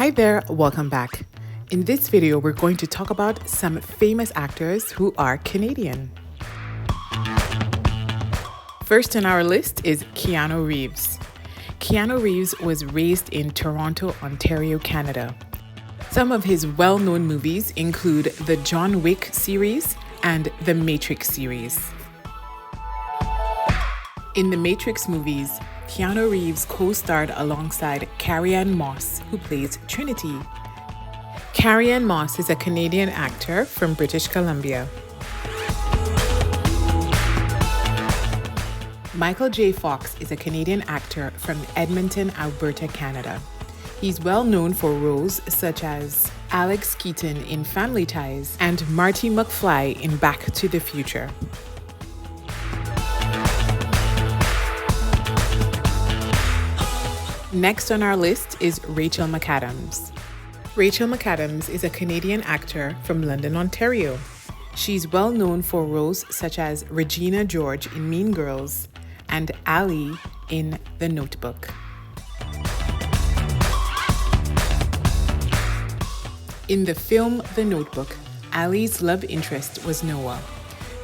Hi there, welcome back. In this video, we're going to talk about some famous actors who are Canadian. First on our list is Keanu Reeves. Keanu Reeves was raised in Toronto, Ontario, Canada. Some of his well-known movies include the John Wick series and the Matrix series. In the Matrix movies, Keanu Reeves co-starred alongside Carrie-Anne Moss, who plays Trinity. Carrie-Anne Moss is a Canadian actor from British Columbia. Michael J. Fox is a Canadian actor from Edmonton, Alberta, Canada. He's well known for roles such as Alex Keaton in Family Ties and Marty McFly in Back to the Future. Next on our list is Rachel McAdams. Rachel McAdams is a Canadian actor from London, Ontario. She's well known for roles such as Regina George in Mean Girls and Ali in The Notebook. In the film The Notebook, Ali's love interest was Noah.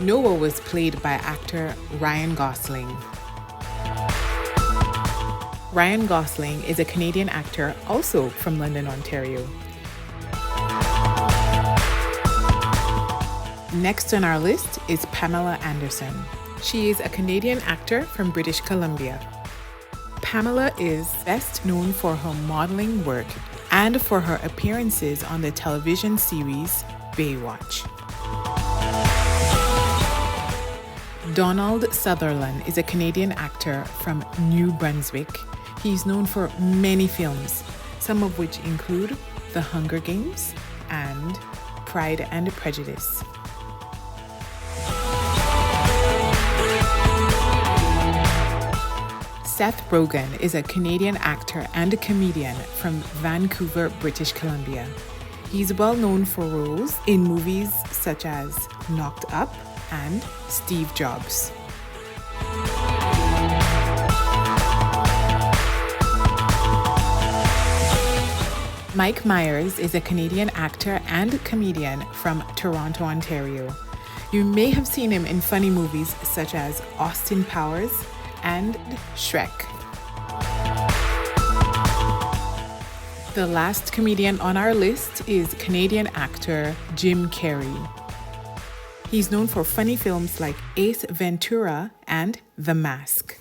Noah was played by actor Ryan Gosling. Ryan Gosling is a Canadian actor also from London, Ontario. Next on our list is Pamela Anderson. She is a Canadian actor from British Columbia. Pamela is best known for her modeling work and for her appearances on the television series Baywatch. Donald Sutherland is a Canadian actor from New Brunswick. He's known for many films, some of which include The Hunger Games and Pride and Prejudice. Seth Rogen is a Canadian actor and comedian from Vancouver, British Columbia. He's well known for roles in movies such as Knocked Up and Steve Jobs. Mike Myers is a Canadian actor and comedian from Toronto, Ontario. You may have seen him in funny movies such as Austin Powers and Shrek. The last comedian on our list is Canadian actor Jim Carrey. He's known for funny films like Ace Ventura and The Mask.